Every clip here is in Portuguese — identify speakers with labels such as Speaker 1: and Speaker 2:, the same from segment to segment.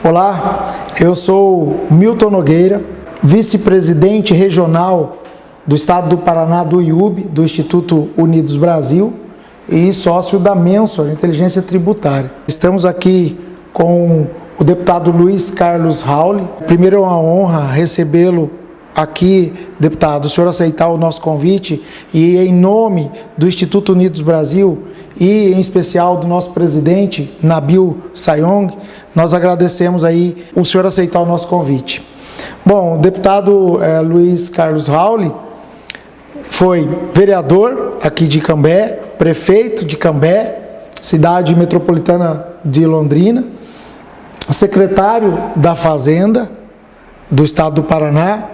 Speaker 1: Olá, eu sou Milton Nogueira, vice-presidente regional do Estado do Paraná do IUB, do Instituto Unidos Brasil, e sócio da Mensor Inteligência Tributária. Estamos aqui com o deputado Luiz Carlos Rauli. Primeiro é uma honra recebê-lo aqui, deputado, o senhor aceitar o nosso convite e em nome do Instituto Unidos Brasil e em especial do nosso presidente, Nabil Sayong, nós agradecemos aí o senhor aceitar o nosso convite. Bom, o deputado Luiz Carlos Rauli foi vereador aqui de Cambé, prefeito de Cambé, cidade metropolitana de Londrina, secretário da Fazenda do Estado do Paraná,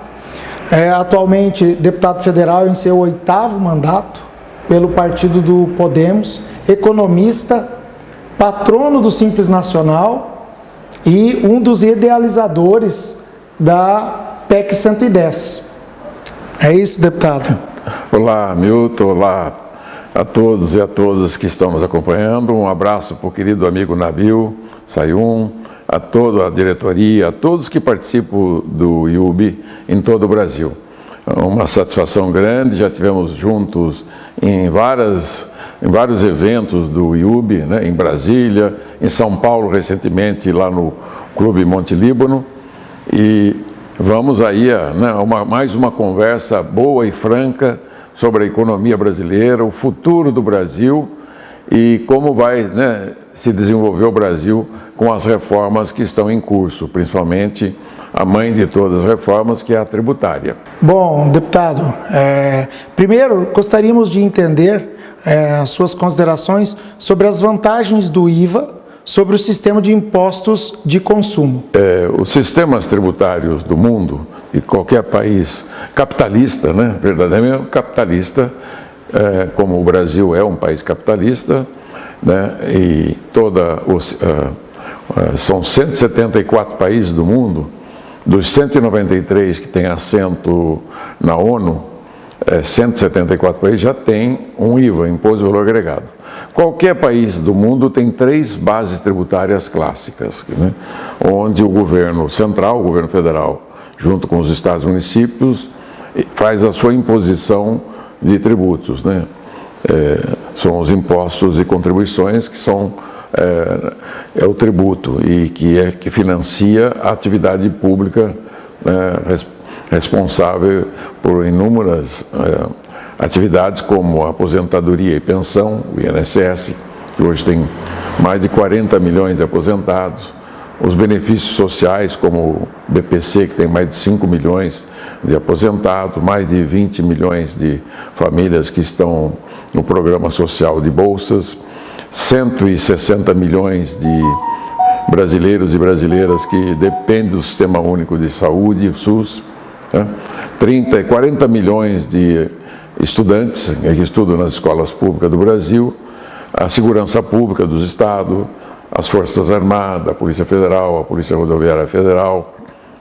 Speaker 1: atualmente deputado federal em seu 8º mandato pelo partido do Podemos, economista, patrono do Simples Nacional e um dos idealizadores da PEC 110. É isso, deputado?
Speaker 2: Olá, Milton, olá a todos e a todas que estão nos acompanhando. Um abraço para o querido amigo Nabil Sayong, a toda a diretoria, a todos que participam do IUB em todo o Brasil. Uma satisfação grande, já tivemos juntos em vários eventos do IUB, né, em Brasília, em São Paulo recentemente, lá no Clube Monte Líbano, e vamos aí a mais uma conversa boa e franca sobre a economia brasileira, o futuro do Brasil e como vai se desenvolver o Brasil com as reformas que estão em curso, principalmente a mãe de todas as reformas, que é a tributária.
Speaker 1: Bom, deputado, primeiro gostaríamos de entender as suas considerações sobre as vantagens do IVA sobre o sistema de impostos de consumo.
Speaker 2: Os sistemas tributários do mundo, e qualquer país capitalista, verdadeiramente capitalista, como o Brasil é um país capitalista, e são 174 países do mundo, dos 193 que têm assento na ONU, 174 países já têm um IVA, Imposto de Valor Agregado. Qualquer país do mundo tem 3 bases tributárias clássicas, onde o governo central, o governo federal, junto com os estados e municípios, faz a sua imposição de tributos. São os impostos e contribuições que são o tributo e que financia a atividade pública responsável por inúmeras atividades como a aposentadoria e pensão, o INSS, que hoje tem mais de 40 milhões de aposentados, os benefícios sociais como o BPC, que tem mais de 5 milhões de aposentados, mais de 20 milhões de famílias que estão no programa social de bolsas, 160 milhões de brasileiros e brasileiras que dependem do Sistema Único de Saúde, o SUS, 40 milhões de estudantes que estudam nas escolas públicas do Brasil, a segurança pública dos estados, as Forças Armadas, a Polícia Federal, a Polícia Rodoviária Federal,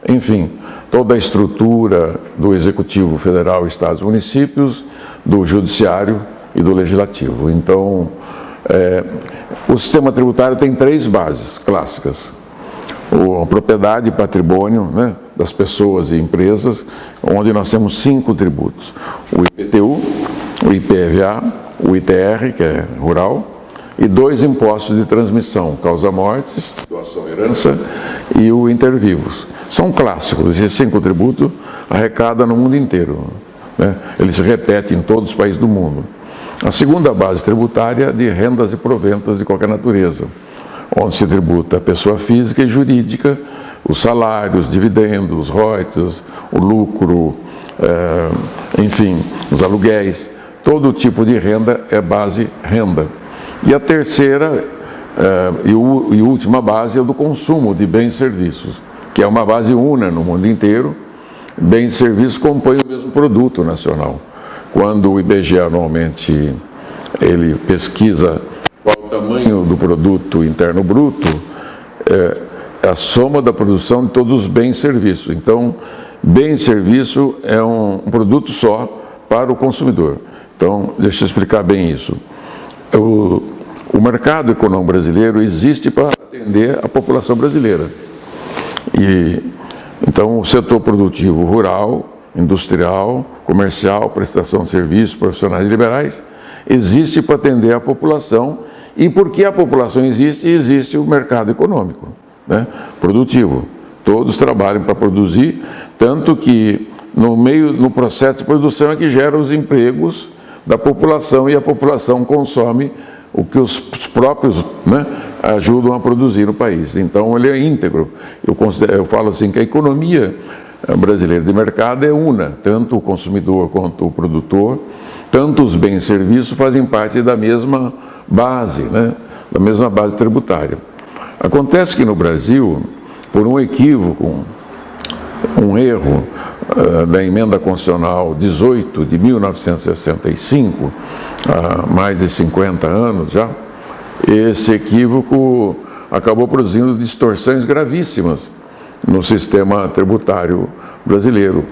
Speaker 2: enfim, toda a estrutura do Executivo Federal, Estados e Municípios, do Judiciário e do Legislativo. Então, o sistema tributário tem 3 bases clássicas. A propriedade e patrimônio das pessoas e empresas, onde nós temos 5 tributos. O IPTU, o IPVA, o ITR, que é rural, e 2 impostos de transmissão, causa-mortes, doação e herança, e o intervivos. São clássicos, esses 5 tributos arrecadam no mundo inteiro. Eles se repetem em todos os países do mundo. A segunda base tributária é de rendas e proventos de qualquer natureza, onde se tributa a pessoa física e jurídica, os salários, dividendos, os royalties, o lucro, enfim, os aluguéis, todo tipo de renda é base renda. E a terceira e última base é do consumo de bens e serviços, que é uma base única no mundo inteiro. Bens e serviços compõem o mesmo produto nacional. Quando o IBGE anualmente ele pesquisa qual o tamanho do produto interno bruto, é a soma da produção de todos os bens e serviços. Então, bem e serviço é um produto só para o consumidor. Então, deixa eu explicar bem isso. O mercado econômico brasileiro existe para atender a população brasileira. Então, o setor produtivo rural, industrial, comercial, prestação de serviços, profissionais e liberais, existe para atender a população, e porque a população existe, existe o mercado econômico, né, produtivo. Todos trabalham para produzir, tanto que no processo de produção é que gera os empregos da população, e a população consome o que os próprios, né, ajudam a produzir no país. Então ele é íntegro. Eu falo assim que a economia brasileira de mercado é una, tanto o consumidor quanto o produtor, tanto os bens e serviços fazem parte da mesma base, né, da mesma base tributária. Acontece que no Brasil, por um equívoco, um erro da Emenda Constitucional 18 de 1965, há mais de 50 anos já, esse equívoco acabou produzindo distorções gravíssimas no sistema tributário brasileiro.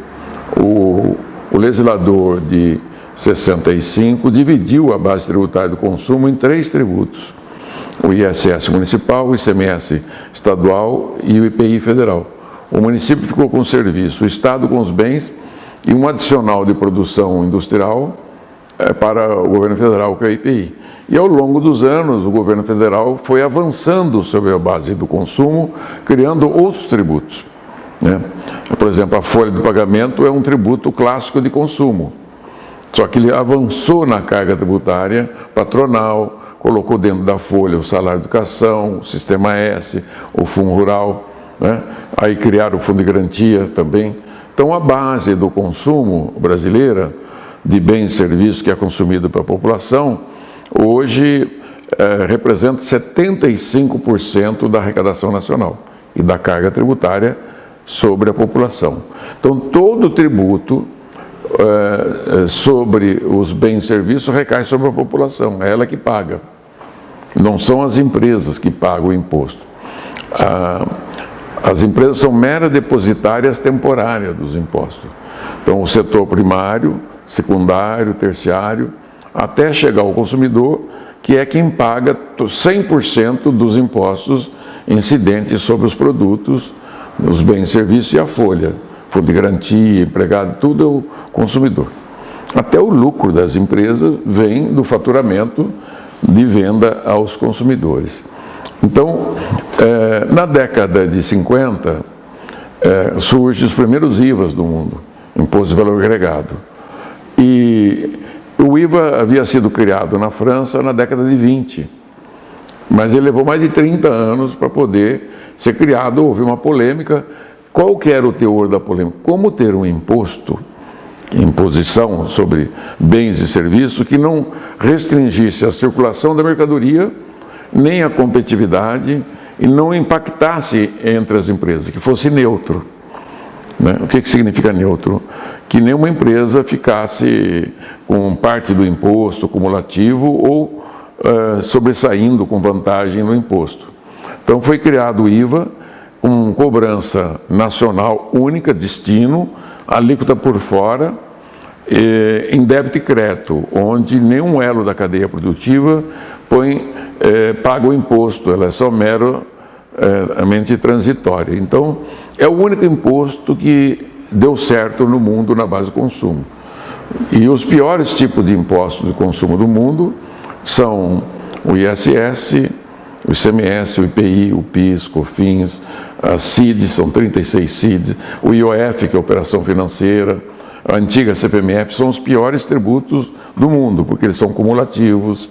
Speaker 2: O legislador de 65 dividiu a base tributária do consumo em 3 tributos: o ISS municipal, o ICMS estadual e o IPI federal. O município ficou com o serviço, o Estado com os bens e um adicional de produção industrial para o governo federal, que é o IPI. E ao longo dos anos, o governo federal foi avançando sobre a base do consumo, criando outros tributos, né? Por exemplo, a folha de pagamento é um tributo clássico de consumo, só que ele avançou na carga tributária patronal, colocou dentro da folha o salário de educação, o Sistema S, o Fundo Rural, né? Aí criaram o Fundo de Garantia também. Então a base do consumo brasileira, de bens e serviços que é consumido pela população, hoje representa 75% da arrecadação nacional e da carga tributária sobre a população. Então todo tributo sobre os bens e serviços recai sobre a população, é ela que paga. Não são as empresas que pagam o imposto. As empresas são meras depositárias temporárias dos impostos. Então, o setor primário, secundário, terciário, até chegar ao consumidor, que é quem paga 100% dos impostos incidentes sobre os produtos, os bens e serviços e a folha. Fundo de garantia, empregado, tudo é o consumidor. Até o lucro das empresas vem do faturamento de venda aos consumidores. Então, na década de 50, surgem os primeiros IVAs do mundo, Imposto de Valor Agregado. E o IVA havia sido criado na França na década de 20, mas ele levou mais de 30 anos para poder ser criado. Houve uma polêmica. Qual que era o teor da polêmica? Como ter um imposto, imposição sobre bens e serviços que não restringisse a circulação da mercadoria, nem a competitividade, e não impactasse entre as empresas, que fosse neutro, né? O que significa neutro? Que nenhuma empresa ficasse com parte do imposto cumulativo ou sobressaindo com vantagem no imposto. Então foi criado o IVA, com cobrança nacional única, destino, alíquota por fora, em débito e crédito, onde nenhum elo da cadeia produtiva paga o imposto, ela é só meramente transitória. Então, é o único imposto que deu certo no mundo na base do consumo. E os piores tipos de impostos de consumo do mundo são o ISS, o ICMS, o IPI, o PIS, COFINS, as CIDs, são 36 CIDs, o IOF, que é a operação financeira, a antiga CPMF, são os piores tributos do mundo, porque eles são cumulativos,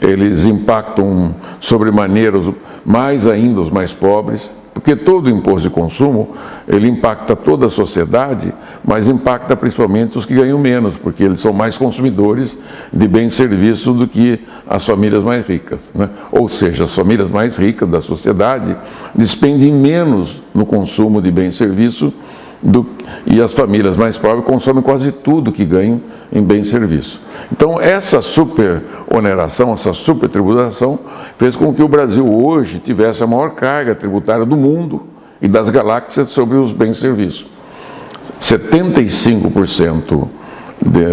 Speaker 2: eles impactam sobremaneira mais ainda os mais pobres, porque todo imposto de consumo, ele impacta toda a sociedade, mas impacta principalmente os que ganham menos, porque eles são mais consumidores de bens e serviços do que as famílias mais ricas, né? Ou seja, as famílias mais ricas da sociedade despendem menos no consumo de bens e serviços e as famílias mais pobres consomem quase tudo que ganham em bens e serviços. Então, essa super oneração, essa super tributação, fez com que o Brasil hoje tivesse a maior carga tributária do mundo e das galáxias sobre os bens e serviços. 75%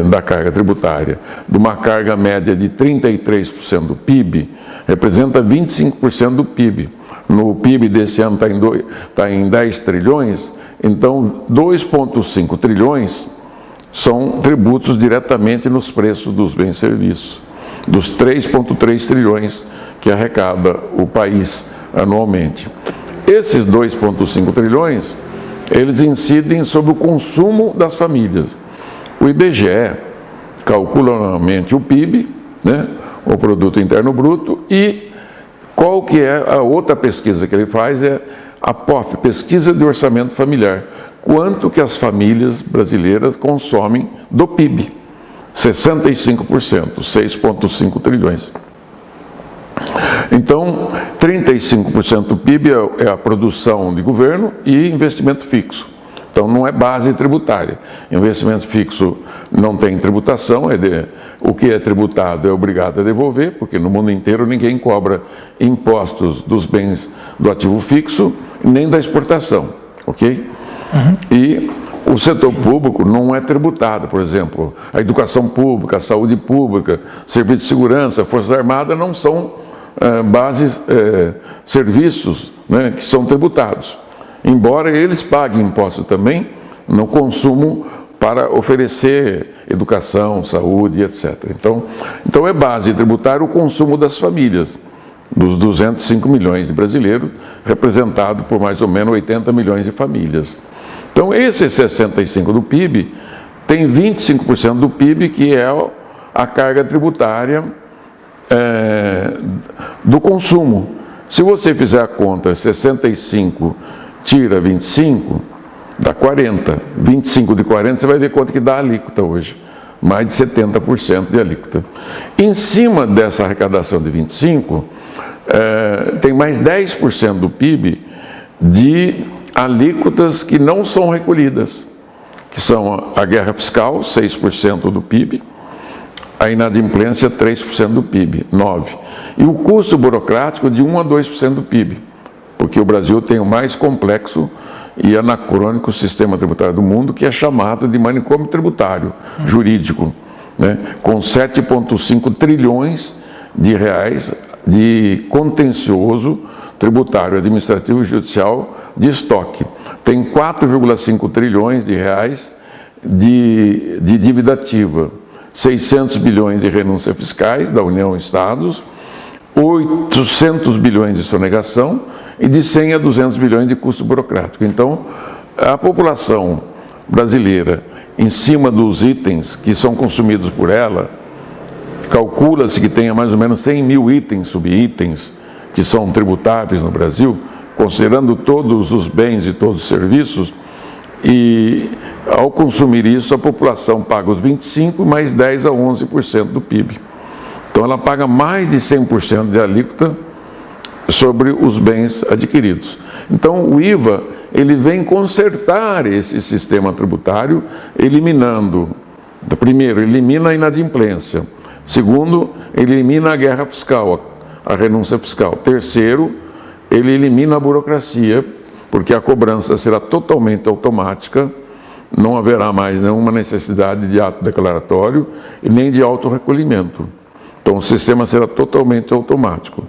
Speaker 2: da carga tributária, de uma carga média de 33% do PIB, representa 25% do PIB. no PIB desse ano está em 10 trilhões, então 2,5 trilhões são tributos diretamente nos preços dos bens e serviços, dos 3,3 trilhões que arrecada o país anualmente. Esses 2,5 trilhões, eles incidem sobre o consumo das famílias. O IBGE calcula anualmente o PIB, né, o Produto Interno Bruto, e qual que é a outra pesquisa que ele faz é a POF, Pesquisa de Orçamento Familiar. Quanto que as famílias brasileiras consomem do PIB? 65%, 6,5 trilhões. Então, 35% do PIB é a produção de governo e investimento fixo. Então, não é base tributária. Investimento fixo não tem tributação, o que é tributado é obrigado a devolver, porque no mundo inteiro ninguém cobra impostos dos bens do ativo fixo, nem da exportação, ok? E o setor público não é tributado, por exemplo, a educação pública, a saúde pública, serviço de segurança, Forças Armadas não são serviços, né, que são tributados. Embora eles paguem imposto também no consumo para oferecer educação, saúde, etc. Então é base tributária o consumo das famílias, dos 205 milhões de brasileiros, representado por mais ou menos 80 milhões de famílias. Então esse 65% do PIB tem 25% do PIB que é a carga tributária do consumo. Se você fizer a conta, 65 tira 25, dá 40. 25 de 40, você vai ver quanto que dá a alíquota hoje. Mais de 70% de alíquota. Em cima dessa arrecadação de 25, tem mais 10% do PIB de alíquotas que não são recolhidas, que são a guerra fiscal, 6% do PIB, a inadimplência, 3% do PIB, 9%. E o custo burocrático de 1 a 2% do PIB, porque o Brasil tem o mais complexo e anacrônico sistema tributário do mundo, que é chamado de manicômio tributário jurídico, né, com 7,5 trilhões de reais de contencioso tributário, administrativo e judicial de estoque. Tem 4,5 trilhões de reais de dívida ativa, 600 bilhões de renúncias fiscais da União e Estados, 800 bilhões de sonegação e de 100 a 200 bilhões de custo burocrático. Então, a população brasileira, em cima dos itens que são consumidos por ela, calcula-se que tenha mais ou menos 100 mil itens, subitens, que são tributáveis no Brasil, considerando todos os bens e todos os serviços, e ao consumir isso, a população paga os 25% mais 10 a 11% do PIB. Então, ela paga mais de 100% de alíquota sobre os bens adquiridos. Então, o IVA, ele vem consertar esse sistema tributário, eliminando, primeiro, elimina a inadimplência. Segundo, ele elimina a guerra fiscal, a renúncia fiscal. Terceiro, ele elimina a burocracia, porque a cobrança será totalmente automática, não haverá mais nenhuma necessidade de ato declaratório e nem de autorrecolhimento. Então, o sistema será totalmente automático.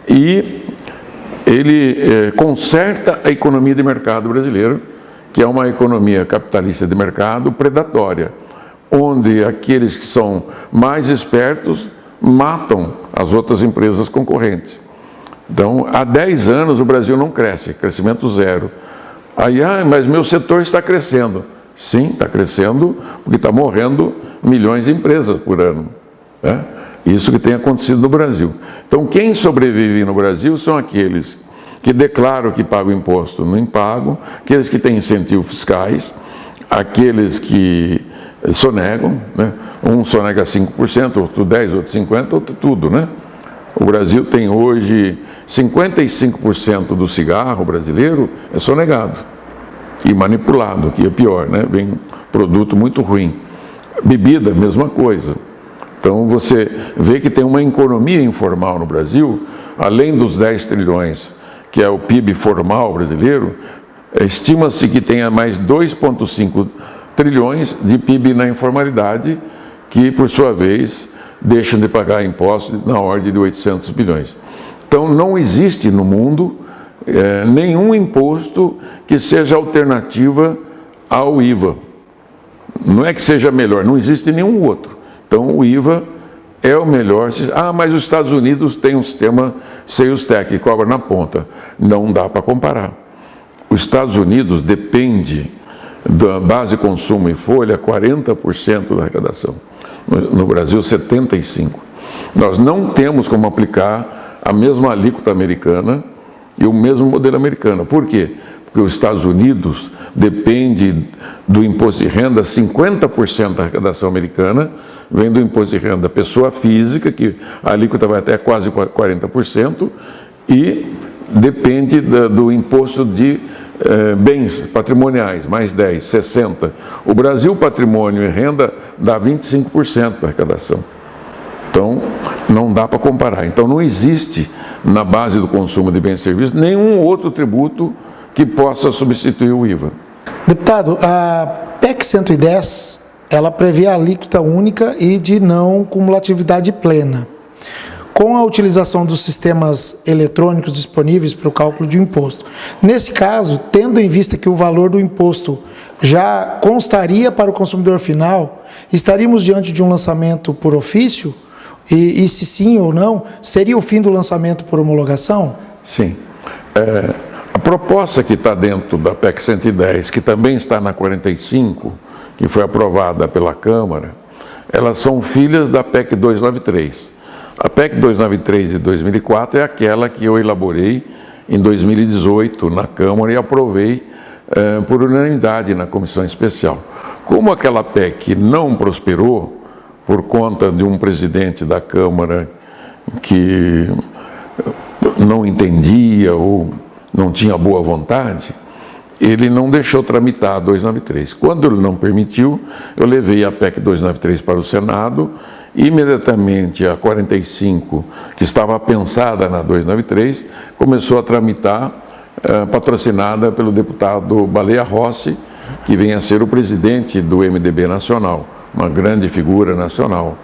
Speaker 2: E ele conserta a economia de mercado brasileira, que é uma economia capitalista de mercado predatória, onde aqueles que são mais espertos matam as outras empresas concorrentes. Então, há 10 anos o Brasil não cresce, crescimento zero. Aí, mas meu setor está crescendo. Sim, está crescendo porque está morrendo milhões de empresas por ano, né? Isso que tem acontecido no Brasil. Então, quem sobrevive no Brasil são aqueles que declaram que pagam imposto, não pagam, aqueles que têm incentivos fiscais, aqueles que sonegam, né? Um sonega 5%, outro 10%, outro 50%, outro tudo, né? O Brasil tem hoje 55% do cigarro brasileiro é sonegado e manipulado, que é pior, né? Vem produto muito ruim. Bebida, mesma coisa. Então você vê que tem uma economia informal no Brasil, além dos 10 trilhões, que é o PIB formal brasileiro, estima-se que tenha mais 2,5 trilhões de PIB na informalidade, que por sua vez deixam de pagar impostos na ordem de 800 bilhões. Então não existe no mundo nenhum imposto que seja alternativa ao IVA. Não é que seja melhor, não existe nenhum outro. Então o IVA é o melhor. Mas os Estados Unidos têm um sistema sales tax que cobra na ponta. Não dá para comparar. Os Estados Unidos depende da base de consumo em folha 40% da arrecadação. No Brasil, 75%. Nós não temos como aplicar a mesma alíquota americana e o mesmo modelo americano. Por quê? Porque os Estados Unidos depende do imposto de renda, 50% da arrecadação americana vem do imposto de renda da pessoa física, que a alíquota vai até quase 40%, e depende do imposto de bens patrimoniais, mais 10%, 60%. O Brasil, patrimônio e renda, dá 25% da arrecadação. Então, não dá para comparar. Então, não existe, na base do consumo de bens e serviços, nenhum outro tributo que possa substituir o IVA.
Speaker 1: Deputado, a PEC 110, ela prevê a alíquota única e de não cumulatividade plena. Com a utilização dos sistemas eletrônicos disponíveis para o cálculo de imposto. Nesse caso, tendo em vista que o valor do imposto já constaria para o consumidor final, estaríamos diante de um lançamento por ofício? E se sim ou não, seria o fim do lançamento por homologação?
Speaker 2: Sim. A proposta que está dentro da PEC 110, que também está na 45, que foi aprovada pela Câmara, elas são filhas da PEC 293. A PEC 293 de 2004 é aquela que eu elaborei em 2018 na Câmara e aprovei por unanimidade na Comissão Especial. Como aquela PEC não prosperou, por conta de um presidente da Câmara que não entendia ou não tinha boa vontade, ele não deixou tramitar a 293. Quando ele não permitiu, eu levei a PEC 293 para o Senado. Imediatamente a 45, que estava pensada na 293, começou a tramitar, patrocinada pelo deputado Baleia Rossi, que vem a ser o presidente do MDB nacional, uma grande figura nacional.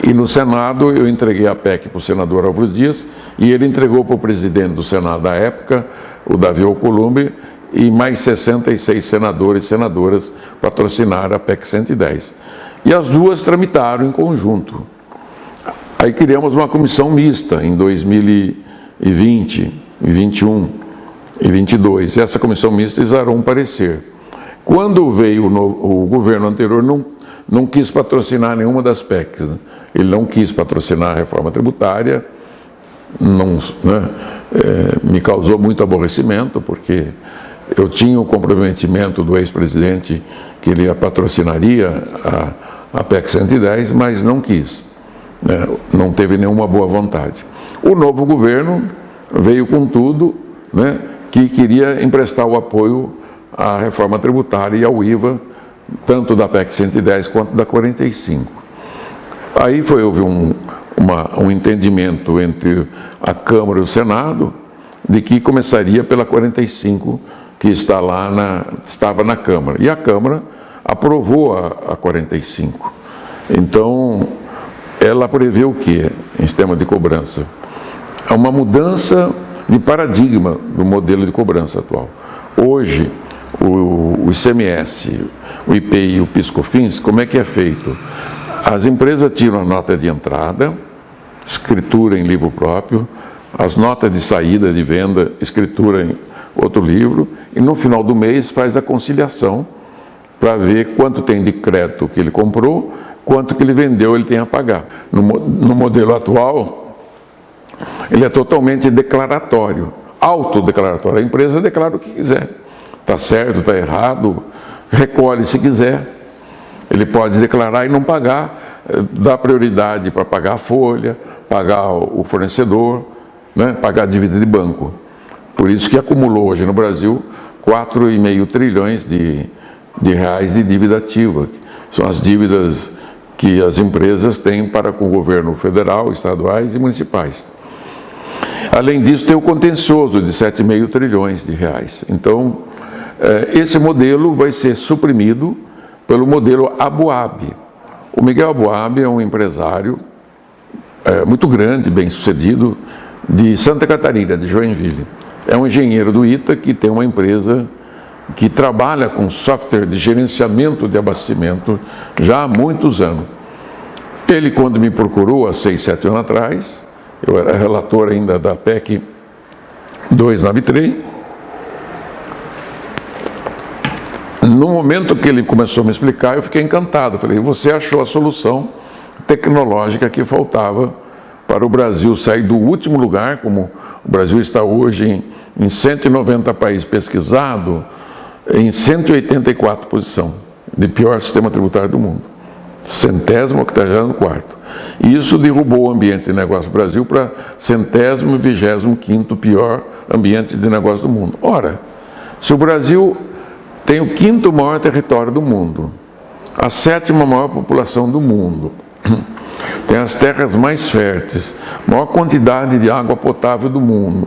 Speaker 2: E no Senado eu entreguei a PEC para o senador Álvaro Dias e ele entregou para o presidente do Senado da época, o Davi Alcolumbre, e mais 66 senadores e senadoras patrocinaram a PEC 110. E as duas tramitaram em conjunto. Aí criamos uma comissão mista em 2020, 2021 e 2022. E essa comissão mista exarou um parecer. Quando veio o governo anterior, não quis patrocinar nenhuma das PECs. Né? Ele não quis patrocinar a reforma tributária, me causou muito aborrecimento, porque eu tinha o comprometimento do ex-presidente que ele patrocinaria a PEC 110, mas não quis, né? Não teve nenhuma boa vontade. O novo governo veio com tudo, né, que queria emprestar o apoio à reforma tributária e ao IVA, tanto da PEC 110 quanto da 45. Aí houve um entendimento entre a Câmara e o Senado de que começaria pela 45, que estava na Câmara. E a Câmara aprovou a 45. Então, ela prevê o quê em sistema de cobrança? É uma mudança de paradigma do modelo de cobrança atual. Hoje, o ICMS, o IPI e o PIS/COFINS, como é que é feito? As empresas tiram a nota de entrada, escritura em livro próprio, as notas de saída de venda, escritura em outro livro, e no final do mês faz a conciliação para ver quanto tem de crédito que ele comprou, quanto que ele vendeu ele tem a pagar. No modelo atual, ele é totalmente declaratório, autodeclaratório. A empresa declara o que quiser. Está certo, está errado, recolhe se quiser. Ele pode declarar e não pagar, dá prioridade para pagar a folha, pagar o fornecedor, né, pagar a dívida de banco. Por isso que acumulou hoje no Brasil 4,5 trilhões de reais de dívida ativa. São as dívidas que as empresas têm para com o governo federal, estaduais e municipais. Além disso, tem o contencioso de 7,5 trilhões de reais. Então, esse modelo vai ser suprimido pelo modelo Aboab. O Miguel Aboab é um empresário muito grande, bem sucedido, de Santa Catarina, de Joinville. é um engenheiro do ITA que tem uma empresa que trabalha com software de gerenciamento de abastecimento já há muitos anos. Ele, quando me procurou há 6, 7 anos atrás, eu era relator ainda da PEC 293, no momento que ele começou a me explicar, eu fiquei encantado. Eu falei, você achou a solução tecnológica que faltava para o Brasil sair do último lugar, como o Brasil está hoje em 190 países pesquisado, em 184 posição de pior sistema tributário do mundo. 100º, 84º. E isso derrubou o ambiente de negócio do Brasil para 100º, 25º pior ambiente de negócio do mundo. Ora, se o Brasil tem o 5º maior território do mundo, a 7ª maior população do mundo, tem as terras mais férteis, maior quantidade de água potável do mundo,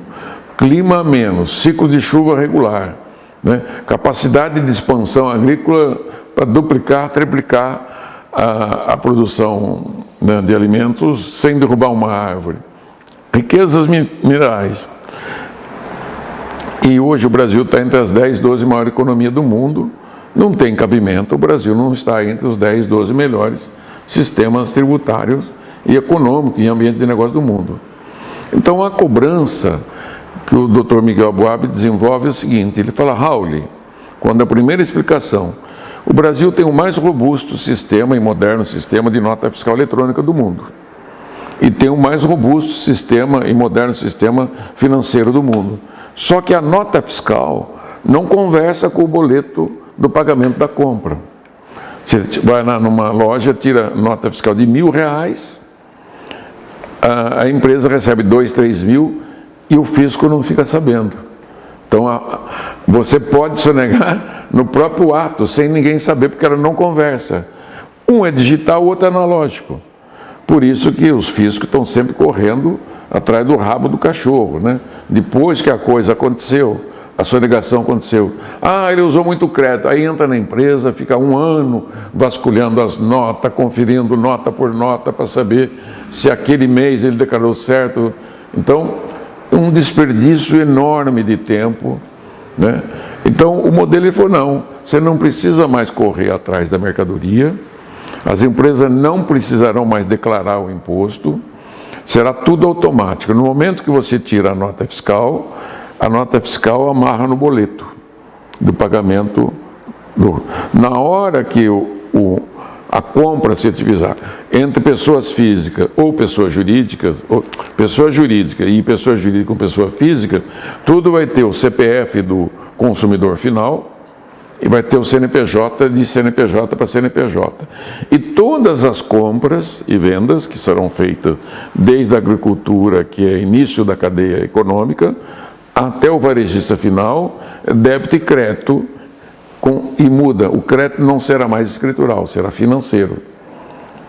Speaker 2: clima menos, ciclo de chuva regular, né? Capacidade de expansão agrícola para duplicar, triplicar a produção, né, de alimentos sem derrubar uma árvore, riquezas minerais. E hoje o Brasil está entre as 10, 12 maiores economias do mundo, não tem cabimento, o Brasil não está entre os 10, 12 melhores sistemas tributários e econômicos e ambiente de negócio do mundo. Então a cobrança que o Dr. Miguel Boab desenvolve é o seguinte, ele fala, Raul, quando a primeira explicação, o Brasil tem o mais robusto sistema e moderno sistema de nota fiscal eletrônica do mundo. E tem o mais robusto sistema e moderno sistema financeiro do mundo. Só que a nota fiscal não conversa com o boleto do pagamento da compra. Você vai lá numa loja, tira nota fiscal de R$1.000, a empresa recebe 2, 3 mil e o fisco não fica sabendo. Então, você pode sonegar no próprio ato, sem ninguém saber, porque ela não conversa. Um é digital, o outro é analógico. Por isso que os fiscos estão sempre correndo atrás do rabo do cachorro, né? Depois que a coisa aconteceu, a sonegação aconteceu. Ah, ele usou muito crédito. Aí entra na empresa, fica 1 ano vasculhando as notas, conferindo nota por nota para saber se aquele mês ele declarou certo. Então, um desperdício enorme de tempo, né? Então, o modelo ele falou, não, você não precisa mais correr atrás da mercadoria, as empresas não precisarão mais declarar o imposto, será tudo automático. No momento que você tira a nota fiscal amarra no boleto do pagamento. Na hora que a compra se ativar entre pessoas físicas ou pessoas jurídicas, pessoa jurídica e pessoa jurídica com pessoa física, tudo vai ter o CPF do consumidor final e vai ter o CNPJ de CNPJ para CNPJ. E todas as compras e vendas que serão feitas desde a agricultura, que é início da cadeia econômica, até o varejista final, débito e crédito, e muda, o crédito não será mais escritural, será financeiro.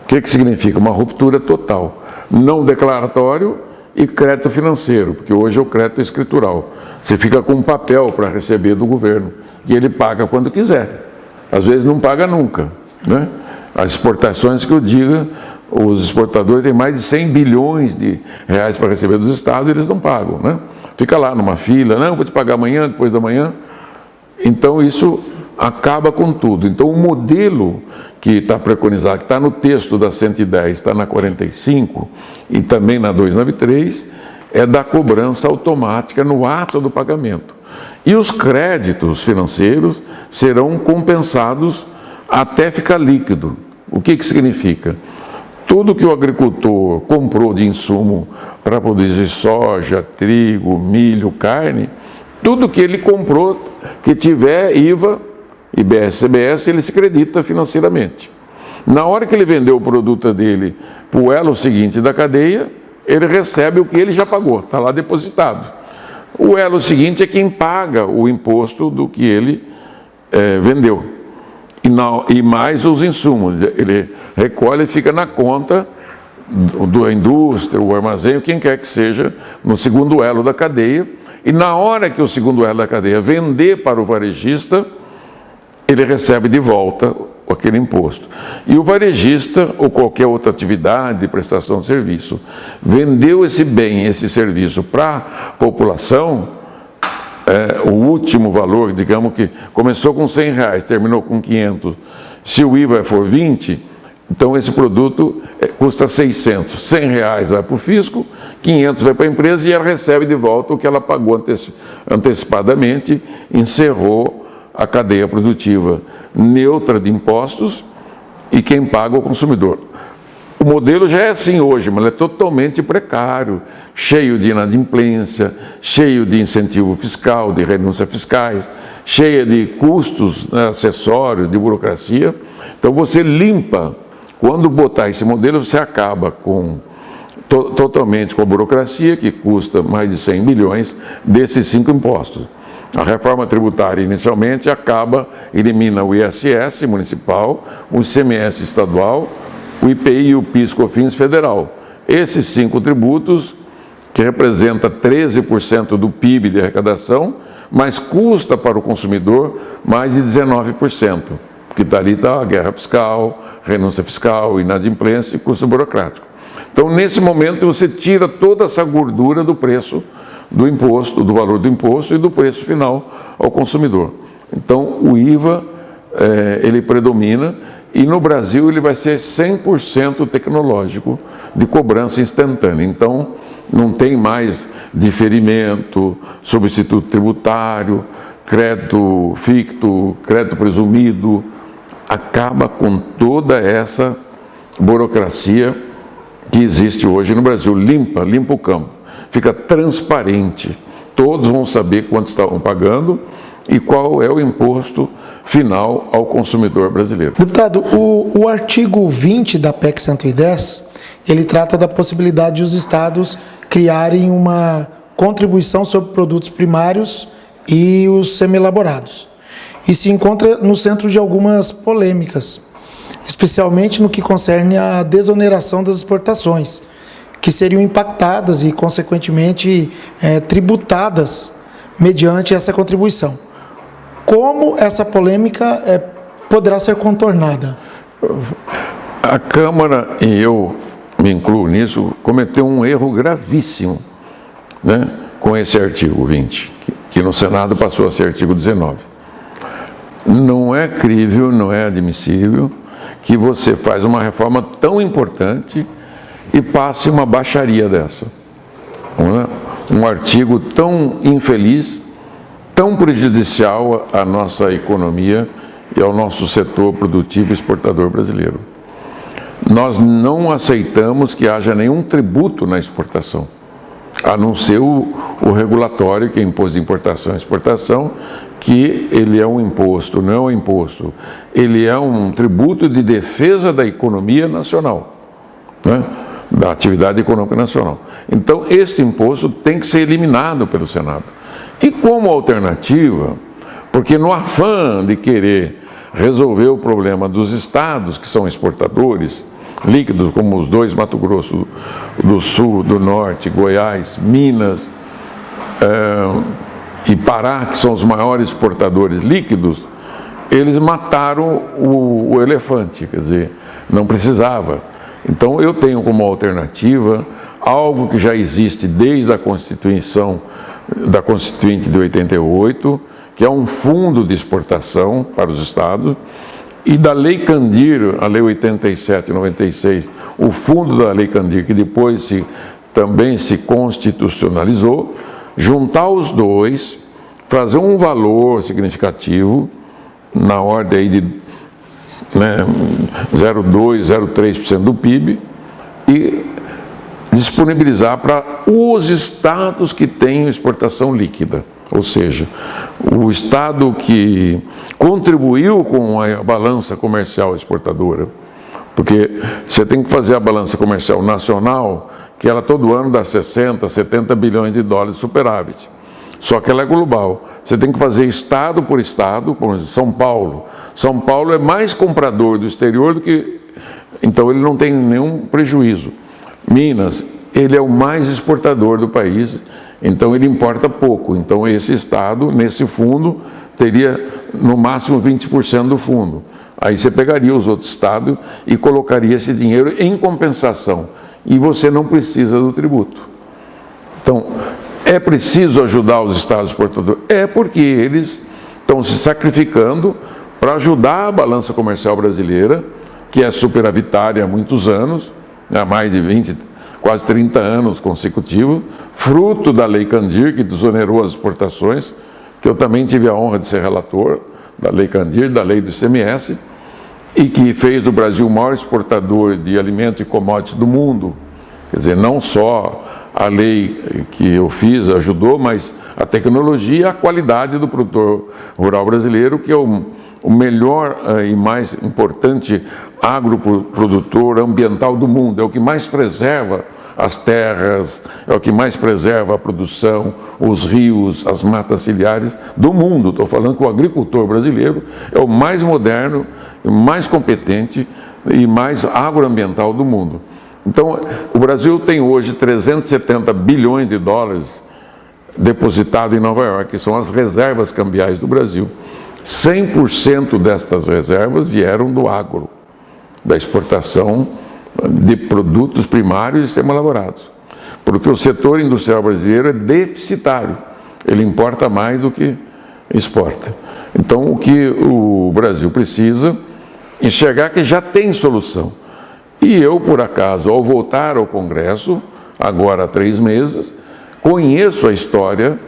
Speaker 2: O que significa? Uma ruptura total. Não declaratório e crédito financeiro, porque hoje é o crédito escritural. Você fica com um papel para receber do governo, e ele paga quando quiser. Às vezes não paga nunca, né? As exportações que eu diga, os exportadores têm mais de 100 bilhões de reais para receber dos estados e eles não pagam, né? Fica lá numa fila, não, vou te pagar amanhã, depois da manhã. Então isso acaba com tudo. Então o modelo que está preconizado, que está no texto da 110, está na 45 e também na 293, é da cobrança automática no ato do pagamento. E os créditos financeiros serão compensados até ficar líquido. O que significa? Tudo que o agricultor comprou de insumo para produzir soja, trigo, milho, carne, tudo que ele comprou que tiver IVA, IBS, CBS, ele se acredita financeiramente. Na hora que ele vendeu o produto dele para o elo seguinte da cadeia, ele recebe o que ele já pagou, está lá depositado. O elo seguinte é quem paga o imposto do que ele vendeu. E mais os insumos, ele recolhe e fica na conta da indústria, o armazém, quem quer que seja, no segundo elo da cadeia. E na hora que o segundo elo da cadeia vender para o varejista, ele recebe de volta aquele imposto. E o varejista, ou qualquer outra atividade de prestação de serviço, vendeu esse bem, esse serviço para a população, o último valor, digamos que começou com R$100, terminou com 500. Se o IVA for 20, então esse produto custa 600. R$100 vai para o fisco, 500 vai para a empresa e ela recebe de volta o que ela pagou antecipadamente, encerrou a cadeia produtiva neutra de impostos e quem paga é o consumidor. O modelo já é assim hoje, mas ele é totalmente precário, cheio de inadimplência, cheio de incentivo fiscal, de renúncia fiscais, cheia de custos, né, acessórios, de burocracia. Então você limpa, quando botar esse modelo, você acaba totalmente com a burocracia, que custa mais de 100 bilhões desses 5 impostos. A reforma tributária, inicialmente, elimina o ISS municipal, o ICMS estadual, o IPI e o PIS/COFINS federal. Esses 5 tributos, que representa 13% do PIB de arrecadação, mas custa para o consumidor mais de 19%, porque ali está a guerra fiscal, renúncia fiscal, inadimplência e custo burocrático. Então, nesse momento, você tira toda essa gordura do preço do imposto, do valor do imposto e do preço final ao consumidor. Então, o IVA, ele predomina e no Brasil ele vai ser 100% tecnológico de cobrança instantânea. Então, não tem mais diferimento, substituto tributário, crédito ficto, crédito presumido. Acaba com toda essa burocracia que existe hoje no Brasil. Limpa o campo. Fica transparente, todos vão saber quanto estavam pagando e qual é o imposto final ao consumidor brasileiro.
Speaker 1: Deputado, o artigo 20 da PEC 110, ele trata da possibilidade de os estados criarem uma contribuição sobre produtos primários e os semi-elaborados. E se encontra no centro de algumas polêmicas, especialmente no que concerne à desoneração das exportações, que seriam impactadas e, consequentemente, tributadas mediante essa contribuição. Como essa polêmica poderá ser contornada?
Speaker 2: A Câmara, e eu me incluo nisso, cometeu um erro gravíssimo, né, com esse artigo 20, que no Senado passou a ser artigo 19. Não é crível, não é admissível que você faz uma reforma tão importante e passe uma baixaria dessa. Um artigo tão infeliz, tão prejudicial à nossa economia e ao nosso setor produtivo e exportador brasileiro. Nós não aceitamos que haja nenhum tributo na exportação, a não ser o regulatório, que é imposto de importação e exportação, que ele é um imposto, não é um imposto, ele é um tributo de defesa da economia nacional, né? Da atividade econômica nacional. Então, este imposto tem que ser eliminado pelo Senado. E como alternativa, porque no afã de querer resolver o problema dos estados que são exportadores líquidos, como os dois, Mato Grosso do Sul, do Norte, Goiás, Minas e Pará, que são os maiores exportadores líquidos, eles mataram o elefante, quer dizer, não precisava. Então, eu tenho como alternativa algo que já existe desde a Constituição da Constituinte de 88, que é um fundo de exportação para os estados, e da Lei Candir, a Lei 87/96, o fundo da Lei Candir, que depois também se constitucionalizou, juntar os dois, fazer um valor significativo, na ordem aí de 0,2%, 0,3% do PIB, e disponibilizar para os estados que têm exportação líquida, ou seja, o estado que contribuiu com a balança comercial exportadora, porque você tem que fazer a balança comercial nacional, que ela todo ano dá 60, 70 bilhões de dólares de superávit, só que ela é global. Você tem que fazer estado por estado, por exemplo, São Paulo. São Paulo é mais comprador do exterior do que... Então ele não tem nenhum prejuízo. Minas, ele é o mais exportador do país, então ele importa pouco. Então esse estado, nesse fundo, teria no máximo 20% do fundo. Aí você pegaria os outros estados e colocaria esse dinheiro em compensação. E você não precisa do tributo. Então, É preciso ajudar os estados exportadores? É, porque eles estão se sacrificando para ajudar a balança comercial brasileira, que é superavitária há muitos anos, há mais de 20, quase 30 anos consecutivos, fruto da Lei Candir, que desonerou as exportações, que eu também tive a honra de ser relator da Lei Candir, da Lei do ICMS, e que fez do Brasil o maior exportador de alimento e commodities do mundo. Quer dizer, não só a lei que eu fiz ajudou, mas a tecnologia e a qualidade do produtor rural brasileiro, que é o melhor e mais importante agroprodutor ambiental do mundo, é o que mais preserva as terras, é o que mais preserva a produção, os rios, as matas ciliares do mundo. Estou falando que o agricultor brasileiro é o mais moderno, mais competente e mais agroambiental do mundo. Então, o Brasil tem hoje 370 bilhões de dólares depositados em Nova York, que são as reservas cambiais do Brasil. 100% destas reservas vieram do agro, da exportação de produtos primários e semi-elaborados. Porque o setor industrial brasileiro é deficitário, ele importa mais do que exporta. Então, o que o Brasil precisa é enxergar que já tem solução. E eu, por acaso, ao voltar ao Congresso, agora há 3 meses, conheço a história,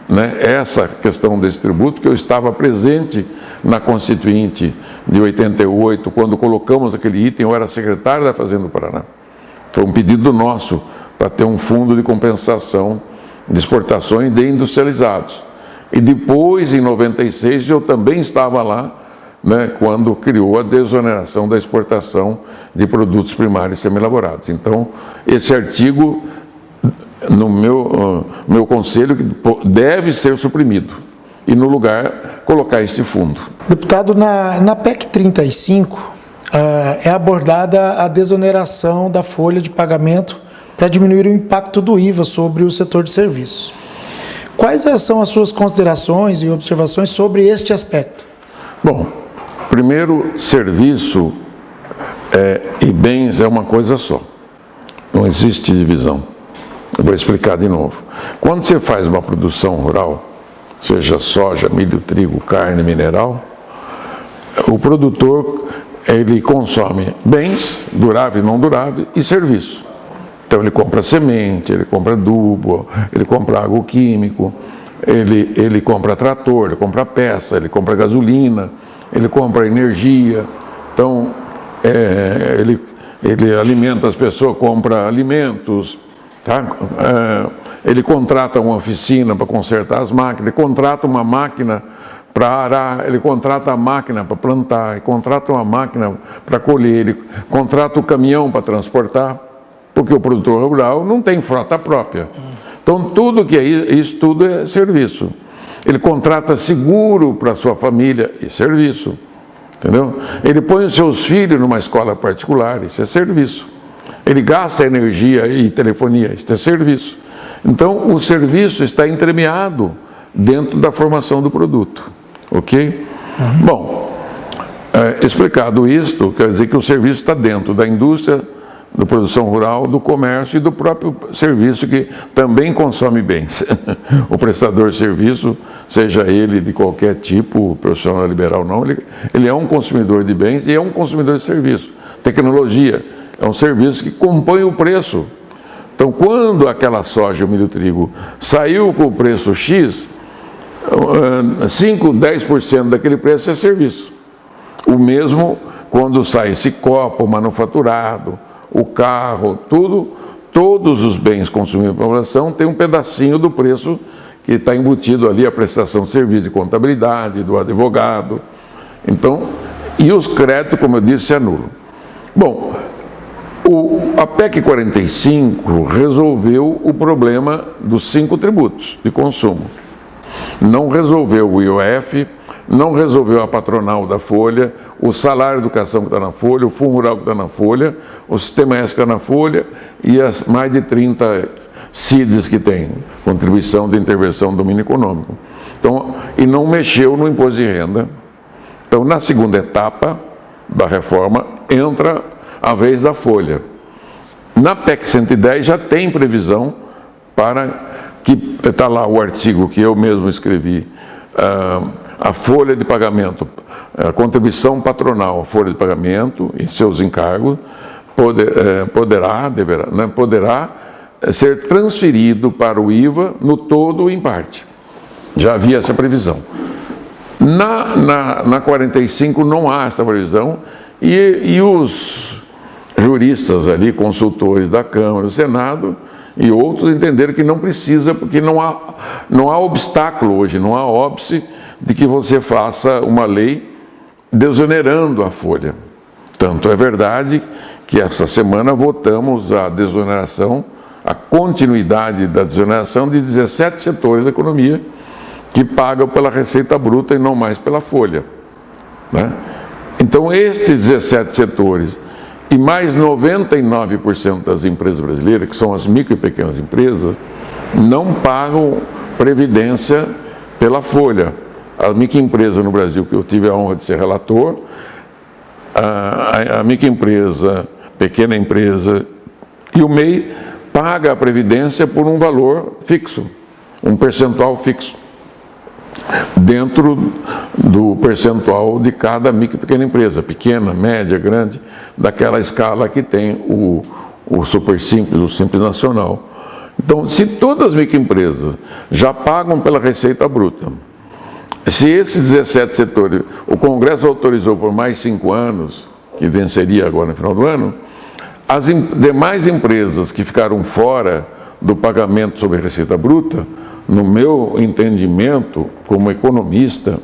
Speaker 2: né, essa questão desse tributo, que eu estava presente na Constituinte de 88, quando colocamos aquele item, eu era secretário da Fazenda do Paraná. Foi um pedido nosso para ter um fundo de compensação de exportações de industrializados. E depois, em 96, eu também estava lá, né, quando criou a desoneração da exportação de produtos primários semi-elaborados. Então, esse artigo, no meu conselho, deve ser suprimido e, no lugar, colocar esse fundo.
Speaker 1: Deputado, na PEC 35 é abordada a desoneração da folha de pagamento para diminuir o impacto do IVA sobre o setor de serviços. Quais são as suas considerações e observações sobre este aspecto?
Speaker 2: Bom, primeiro, serviço e bens é uma coisa só. Não existe divisão. Eu vou explicar de novo. Quando você faz uma produção rural, seja soja, milho, trigo, carne, mineral, o produtor ele consome bens, duráveis e não duráveis, e serviço. Então ele compra semente, ele compra adubo, ele compra agroquímico, ele compra trator, ele compra peça, ele compra gasolina, ele compra energia. Então ele alimenta as pessoas, compra alimentos, tá? Ele contrata uma oficina para consertar as máquinas, ele contrata uma máquina para arar, ele contrata a máquina para plantar, ele contrata uma máquina para colher, ele contrata o caminhão para transportar, porque o produtor rural não tem frota própria. Então, tudo que é isso, tudo é serviço. Ele contrata seguro para a sua família e serviço, entendeu? Ele põe os seus filhos numa escola particular, isso é serviço. Ele gasta energia e telefonia, isso é serviço. Então, o serviço está entremeado dentro da formação do produto, ok? Bom, explicado isto, quer dizer que o serviço está dentro da indústria, da produção rural, do comércio e do próprio serviço, que também consome bens. O prestador de serviço, seja ele de qualquer tipo, profissional liberal ou não, ele é um consumidor de bens e é um consumidor de serviço. Tecnologia é um serviço que compõe o preço. Então, quando aquela soja, o milho, trigo, saiu com o preço X, 5, 10% daquele preço é serviço. O mesmo quando sai esse copo manufaturado, o carro, todos os bens consumidos pela população têm um pedacinho do preço que está embutido ali, a prestação de serviço de contabilidade, do advogado. Então, e os créditos, como eu disse, se anulam. Bom, a PEC 45 resolveu o problema dos 5 tributos de consumo. Não resolveu o IOF, não resolveu a patronal da folha, o salário de educação que está na folha, o fundo rural que está na folha, o sistema S que está na folha e as mais de 30 CIDs que tem, contribuição de intervenção do domínio econômico. Então, e não mexeu no imposto de renda. Então, na segunda etapa da reforma, entra a vez da folha. Na PEC 110 já tem previsão para que está lá o artigo que eu mesmo escrevi, a folha de pagamento, a contribuição patronal, a folha de pagamento e seus encargos, poderá ser transferido para o IVA no todo ou em parte. Já havia essa previsão. Na 45 não há essa previsão e os juristas ali, consultores da Câmara, do Senado e outros entenderam que não precisa, porque não há obstáculo hoje, não há óbice de que você faça uma lei desonerando a folha. Tanto é verdade que essa semana votamos a desoneração, a continuidade da desoneração de 17 setores da economia que pagam pela receita bruta e não mais pela folha, né? Então, estes 17 setores e mais 99% das empresas brasileiras, que são as micro e pequenas empresas, não pagam previdência pela folha. A microempresa no Brasil, que eu tive a honra de ser relator, a microempresa, pequena empresa e o MEI paga a previdência por um valor fixo, um percentual fixo, dentro do percentual de cada micro e pequena empresa, pequena, média, grande, daquela escala que tem o Super Simples, o Simples Nacional. Então, se todas as microempresas já pagam pela receita bruta, se esses 17 setores, o Congresso autorizou por mais 5 anos, que venceria agora no final do ano, as demais empresas que ficaram fora do pagamento sobre a receita bruta, no meu entendimento, como economista,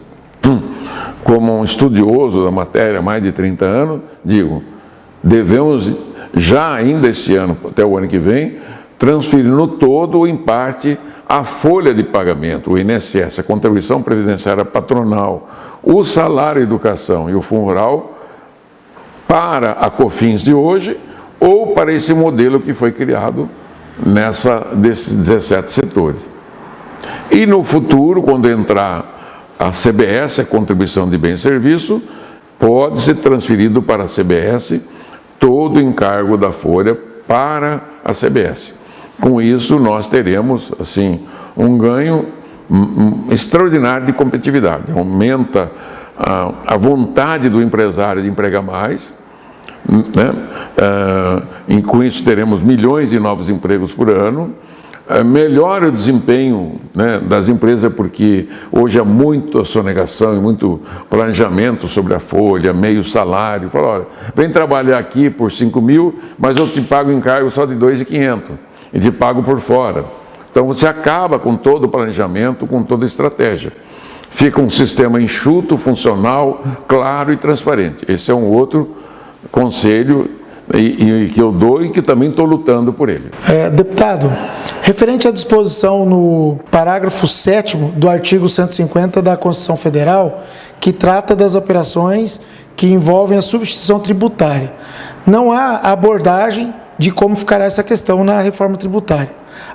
Speaker 2: como um estudioso da matéria há mais de 30 anos, digo, devemos já ainda este ano, até o ano que vem, transferir no todo ou em parte a folha de pagamento, o INSS, a contribuição previdenciária patronal, o salário educação e o fundo rural para a COFINS de hoje ou para esse modelo que foi criado desses 17 setores. E no futuro, quando entrar a CBS, a contribuição de bem e serviço, pode ser transferido para a CBS todo o encargo da folha para a CBS. Com isso, nós teremos assim, um ganho extraordinário de competitividade. Aumenta a vontade do empresário de empregar mais, né? E com isso teremos milhões de novos empregos por ano. Melhora o desempenho, né, das empresas, porque hoje há muita sonegação e muito planejamento sobre a folha, meio salário. Fala, olha, vem trabalhar aqui por 5 mil, mas eu te pago encargo só de 2.500 e te pago por fora. Então você acaba com todo o planejamento, com toda a estratégia. Fica um sistema enxuto, funcional, claro e transparente. Esse é um outro conselho e que eu dou e que também estou lutando por ele.
Speaker 1: Deputado, referente à disposição no parágrafo 7º do artigo 150 da Constituição Federal, que trata das operações que envolvem a substituição tributária, não há abordagem de como ficará essa questão na reforma tributária.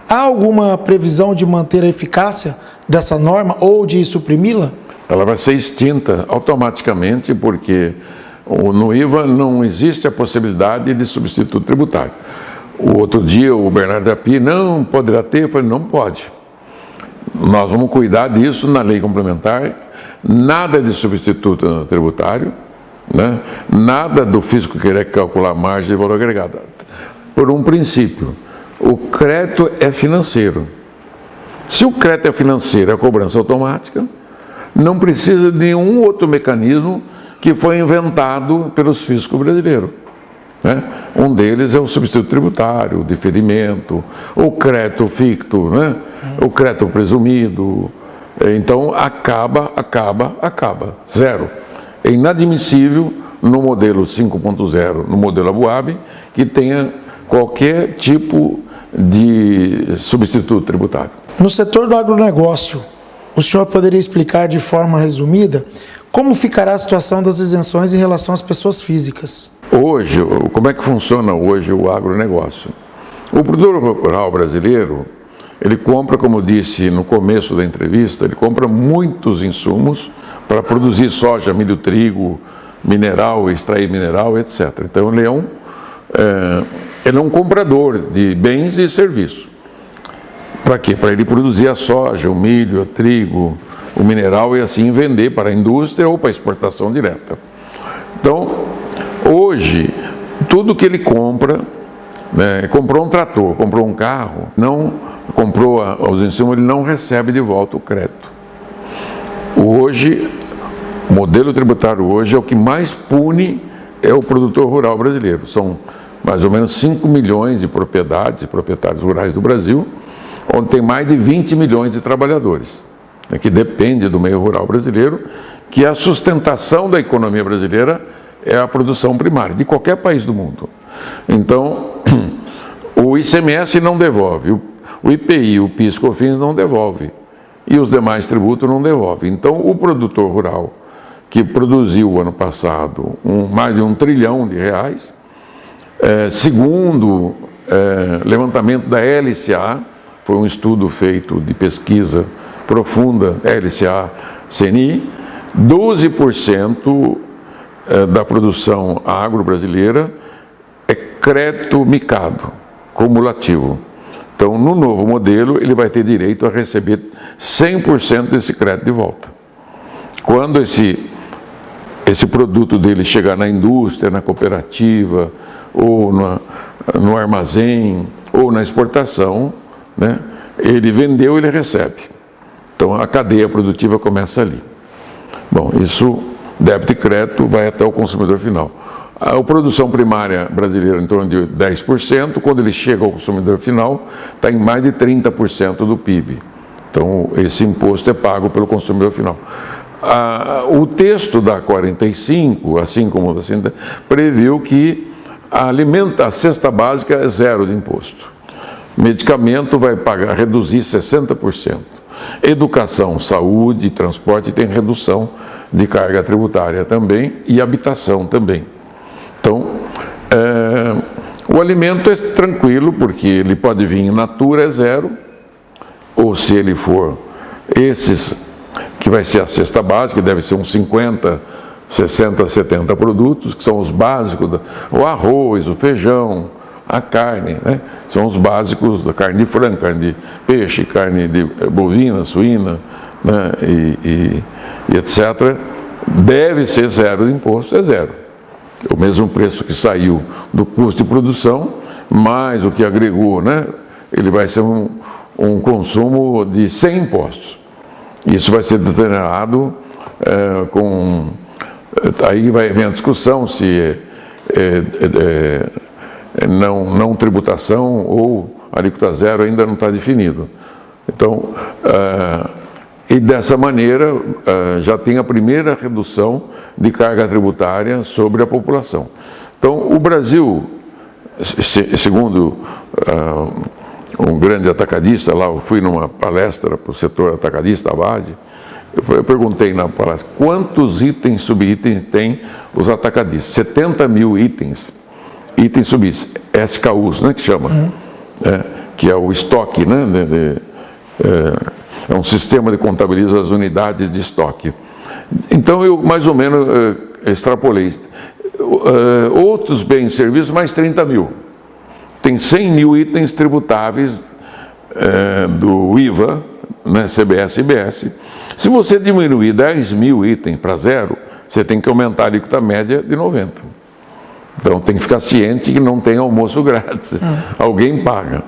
Speaker 1: Há alguma previsão de manter a eficácia dessa norma ou de suprimi-la?
Speaker 2: Ela vai ser extinta automaticamente porque no IVA não existe a possibilidade de substituto tributário. O outro dia o Bernardo Api, não poderá ter, eu falei, não pode. Nós vamos cuidar disso na lei complementar, nada de substituto tributário, né? Nada do fisco querer calcular margem de valor agregado. Por um princípio, o crédito é financeiro. Se o crédito é financeiro, é a cobrança automática, não precisa de nenhum outro mecanismo que foi inventado pelos fiscos brasileiros, né? Um deles é o substituto tributário, o diferimento, o crédito ficto, né? O crédito presumido. Então, acaba. Zero. É inadmissível no modelo 5.0, no modelo Abuab, que tenha qualquer tipo de substituto tributário.
Speaker 1: No setor do agronegócio, o senhor poderia explicar de forma resumida como ficará a situação das isenções em relação às pessoas físicas?
Speaker 2: Hoje, como é que funciona hoje o agronegócio? O produtor rural brasileiro, ele compra, como eu disse no começo da entrevista, ele compra muitos insumos para produzir soja, milho, trigo, mineral, extrair mineral, etc. Então ele é um comprador de bens e serviços. Para quê? Para ele produzir a soja, o milho, o trigo, o mineral e assim vender para a indústria ou para a exportação direta. Então, hoje, tudo que ele compra, né, comprou um trator, comprou um carro, não comprou os insumos, ele não recebe de volta o crédito. Hoje, o modelo tributário hoje é o que mais pune é o produtor rural brasileiro. São mais ou menos 5 milhões de propriedades e proprietários rurais do Brasil, onde tem mais de 20 milhões de trabalhadores, né, que depende do meio rural brasileiro, que a sustentação da economia brasileira é a produção primária, de qualquer país do mundo. Então, o ICMS não devolve, o IPI, o PIS, COFINS não devolve, e os demais tributos não devolvem. Então, o produtor rural, que produziu ano passado mais de R$1 trilhão, segundo levantamento da LCA, foi um estudo feito de pesquisa profunda, LCA, CNI, 12% da produção agro brasileira é crédito micado, cumulativo. Então, no novo modelo, ele vai ter direito a receber 100% desse crédito de volta. Quando esse produto dele chegar na indústria, na cooperativa, ou no armazém, ou na exportação, né, ele vendeu, ele recebe. Então, a cadeia produtiva começa ali. Bom, isso, débito e crédito, vai até o consumidor final. A produção primária brasileira em torno de 10%, quando ele chega ao consumidor final, está em mais de 30% do PIB. Então, esse imposto é pago pelo consumidor final. O texto da 45, assim como da 50, previu que a cesta básica é zero de imposto. Medicamento vai reduzir 60%. Educação, saúde e transporte tem redução de carga tributária também e habitação também. Então, o alimento é tranquilo, porque ele pode vir in natura, é zero, ou se ele for esses, que vai ser a cesta básica, deve ser uns 50, 60, 70 produtos, que são os básicos, o arroz, o feijão, a carne, né? São os básicos da carne de frango, carne de peixe, carne de bovina, suína, né? e etc. Deve ser zero de imposto, é zero. O mesmo preço que saiu do custo de produção, mais o que agregou, né? Ele vai ser um consumo de 100 impostos. Isso vai ser determinado aí vem a discussão se não tributação ou alíquota zero ainda não está definido. Então, e dessa maneira já tem a primeira redução de carga tributária sobre a população. Então, o Brasil, segundo um grande atacadista lá, eu fui numa palestra para o setor atacadista, a Abade, eu perguntei na palestra, quantos itens, subitens tem os atacadistas? 70 mil itens subitens, SKUs, né, que chama, que é o estoque, né, é um sistema de contabiliza as unidades de estoque. Então, eu mais ou menos extrapolei. Outros bens e serviços, mais 30 mil. Tem 100 mil itens tributáveis do IVA, né, CBS e IBS. Se você diminuir 10 mil itens para zero, você tem que aumentar a alíquota média de 90. Então tem que ficar ciente que não tem almoço grátis. Alguém paga.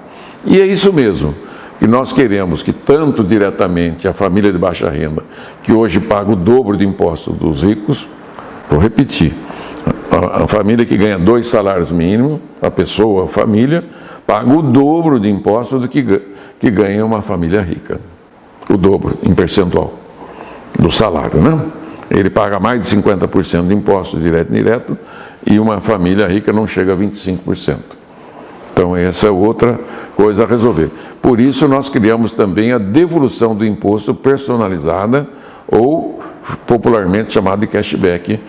Speaker 2: E é isso mesmo, que nós queremos que tanto diretamente a família de baixa renda, que hoje paga o dobro de imposto dos ricos, vou repetir, a família que ganha 2 salários mínimos, a pessoa, a família, paga o dobro de imposto do que ganha uma família rica. O dobro em percentual do salário, né? Ele paga mais de 50% de imposto direto e indireto e uma família rica não chega a 25%. Então essa é outra coisa a resolver. Por isso nós criamos também a devolução do imposto personalizada ou popularmente chamado de cashback,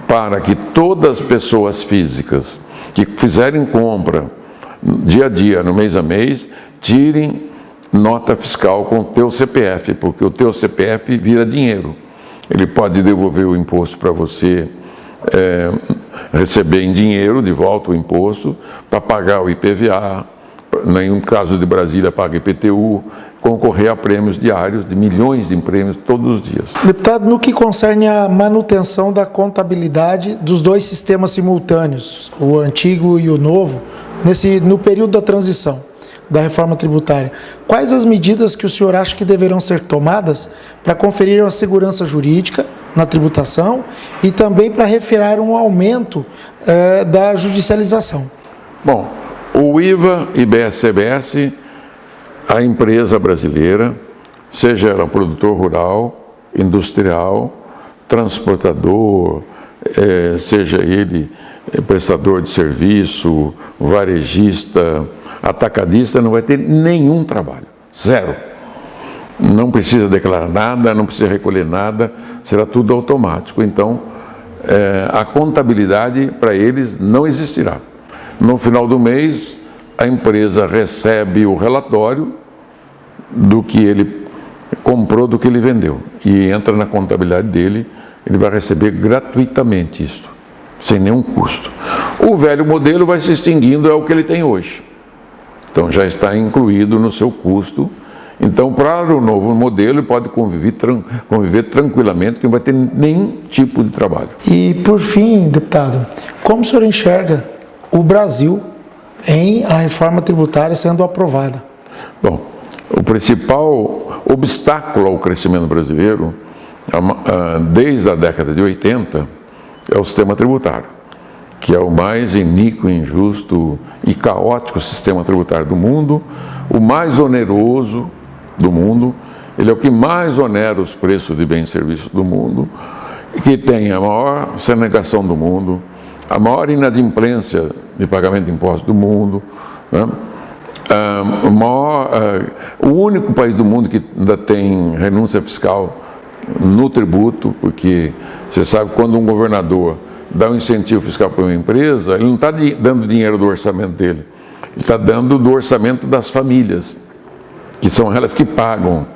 Speaker 2: para que todas as pessoas físicas que fizerem compra dia a dia, no mês a mês, tirem nota fiscal com o teu CPF, porque o teu CPF vira dinheiro. Ele pode devolver o imposto para você, receber em dinheiro de volta o imposto, para pagar o IPVA, em caso de Brasília, paga IPTU, concorrer a prêmios diários de milhões de prêmios todos os dias.
Speaker 1: Deputado, no que concerne a manutenção da contabilidade dos dois sistemas simultâneos, o antigo e o novo, no período da transição da reforma tributária, quais as medidas que o senhor acha que deverão ser tomadas para conferir a segurança jurídica na tributação e também para referir um aumento da judicialização?
Speaker 2: Bom, o IVA e BS-CBS, a empresa brasileira, seja ela produtor rural, industrial, transportador, seja ele prestador de serviço, varejista, atacadista, não vai ter nenhum trabalho, zero. Não precisa declarar nada, não precisa recolher nada, será tudo automático. Então, a contabilidade para eles não existirá. No final do mês, a empresa recebe o relatório do que ele comprou, do que ele vendeu, e entra na contabilidade dele, ele vai receber gratuitamente isso, sem nenhum custo. O velho modelo vai se extinguindo, é o que ele tem hoje. Então já está incluído no seu custo. Então, para o novo modelo, ele pode conviver tranquilamente, que não vai ter nenhum tipo de trabalho.
Speaker 1: E, por fim, deputado, como o senhor enxerga o Brasil em a reforma tributária sendo aprovada?
Speaker 2: Bom, o principal obstáculo ao crescimento brasileiro, desde a década de 80, é o sistema tributário, que é o mais iníquo, injusto e caótico sistema tributário do mundo, o mais oneroso do mundo, ele é o que mais onera os preços de bens e serviços do mundo, que tem a maior sonegação do mundo, a maior inadimplência de pagamento de impostos do mundo, né? O único país do mundo que ainda tem renúncia fiscal no tributo, porque você sabe, quando um governador dá um incentivo fiscal para uma empresa, ele não está dando dinheiro do orçamento dele, ele está dando do orçamento das famílias, que são elas que pagam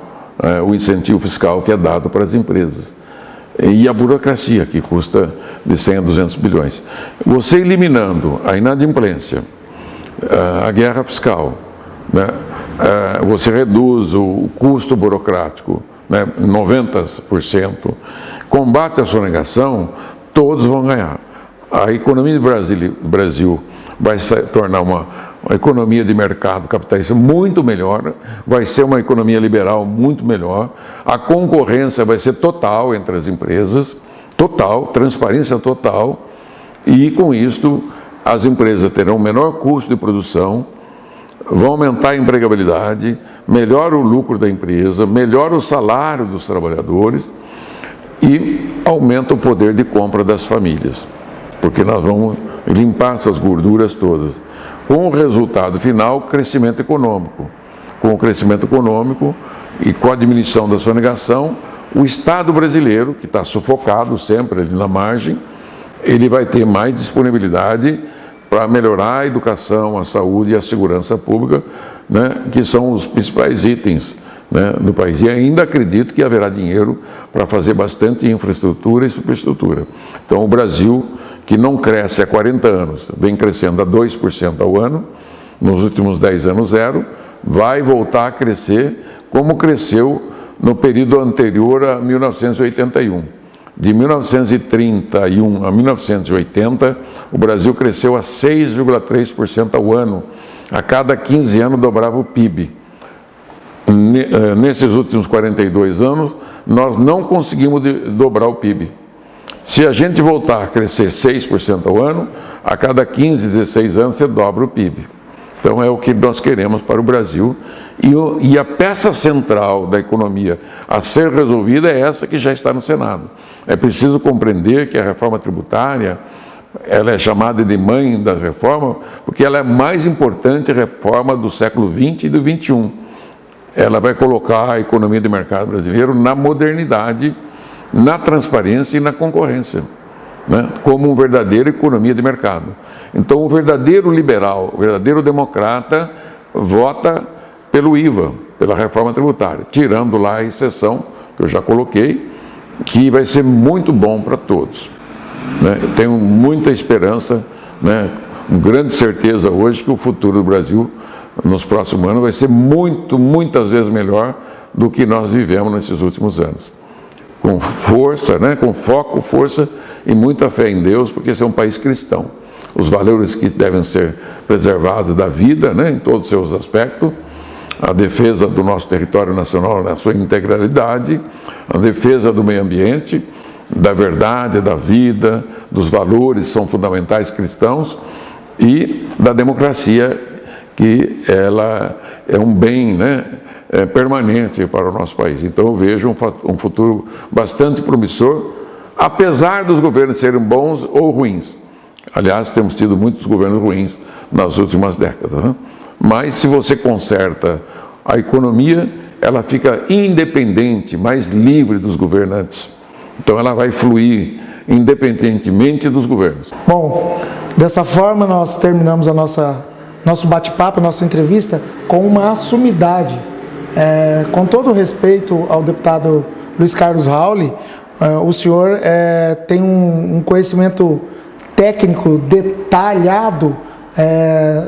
Speaker 2: o incentivo fiscal que é dado para as empresas. E a burocracia, que custa de 100 a 200 bilhões. Você eliminando a inadimplência, a guerra fiscal, né? Você reduz o custo burocrático, né, 90%, combate a sonegação, todos vão ganhar. A economia do Brasil vai se tornar uma economia de mercado capitalista muito melhor, vai ser uma economia liberal muito melhor, a concorrência vai ser total entre as empresas, total, transparência total, e com isto as empresas terão menor custo de produção, vão aumentar a empregabilidade, melhora o lucro da empresa, melhora o salário dos trabalhadores e aumenta o poder de compra das famílias, porque nós vamos limpar essas gorduras todas. Com o resultado final, crescimento econômico. Com o crescimento econômico e com a diminuição da sonegação, o Estado brasileiro, que está sufocado sempre ali na margem, ele vai ter mais disponibilidade para melhorar a educação, a saúde e a segurança pública, né, que são os principais itens, né, do país. E ainda acredito que haverá dinheiro para fazer bastante infraestrutura e superestrutura. Então, o Brasil, que não cresce há 40 anos, vem crescendo a 2% ao ano, nos últimos 10 anos zero, vai voltar a crescer como cresceu no período anterior a 1981. De 1931 a 1980, o Brasil cresceu a 6,3% ao ano. A cada 15 anos dobrava o PIB. Nesses últimos 42 anos, nós não conseguimos dobrar o PIB. Se a gente voltar a crescer 6% ao ano, a cada 15, 16 anos você dobra o PIB. Então é o que nós queremos para o Brasil. E a peça central da economia a ser resolvida é essa que já está no Senado. É preciso compreender que a reforma tributária, ela é chamada de mãe das reformas, porque ela é a mais importante reforma do século XX e do XXI. Ela vai colocar a economia de mercado brasileiro na modernidade, na transparência e na concorrência, né, como uma verdadeira economia de mercado. Então, o verdadeiro liberal, o verdadeiro democrata, vota pelo IVA, pela reforma tributária, tirando lá a exceção, que eu já coloquei, que vai ser muito bom para todos. Né? Eu tenho muita esperança, né, com grande certeza hoje, que o futuro do Brasil nos próximos anos vai ser muitas vezes melhor do que nós vivemos nesses últimos anos. Com força, né? Com foco, força e muita fé em Deus, porque esse é um país cristão. Os valores que devem ser preservados da vida, né? Em todos os seus aspectos, a defesa do nosso território nacional na sua integralidade, a defesa do meio ambiente, da verdade, da vida, dos valores que são fundamentais cristãos e da democracia, que ela é um bem, né, permanente para o nosso país. Então eu vejo um futuro bastante promissor, apesar dos governos serem bons ou ruins. Aliás, temos tido muitos governos ruins nas últimas décadas, né? Mas se você conserta a economia, ela fica independente, mais livre dos governantes. Então ela vai fluir independentemente dos governos.
Speaker 1: Bom, dessa forma nós terminamos nosso bate-papo, nossa entrevista, com uma sumidade. Com todo o respeito ao deputado Luiz Carlos Rauli, o senhor tem um conhecimento técnico detalhado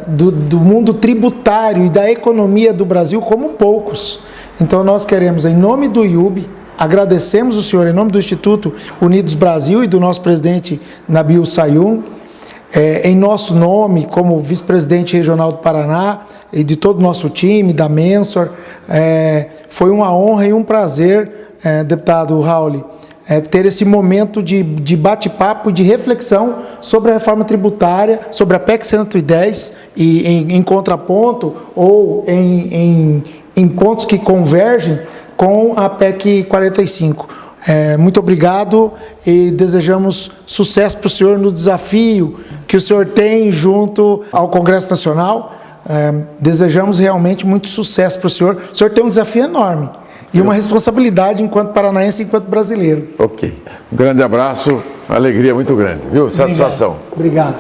Speaker 1: do mundo tributário e da economia do Brasil como poucos. Então nós queremos, em nome do IUB, agradecemos o senhor em nome do Instituto Unidos Brasil e do nosso presidente Nabil Sayun, em nosso nome, como vice-presidente regional do Paraná e de todo o nosso time, da Mensor. Foi uma honra e um prazer, deputado Rauli, ter esse momento de bate-papo, de reflexão sobre a reforma tributária, sobre a PEC 110 e em contraponto ou em pontos que convergem com a PEC 45. Muito obrigado e desejamos sucesso para o senhor no desafio que o senhor tem junto ao Congresso Nacional. Desejamos realmente muito sucesso para o senhor. O senhor tem um desafio enorme e uma responsabilidade enquanto paranaense e enquanto brasileiro.
Speaker 2: Ok. Um grande abraço, uma alegria muito grande, viu? Satisfação.
Speaker 1: Obrigado.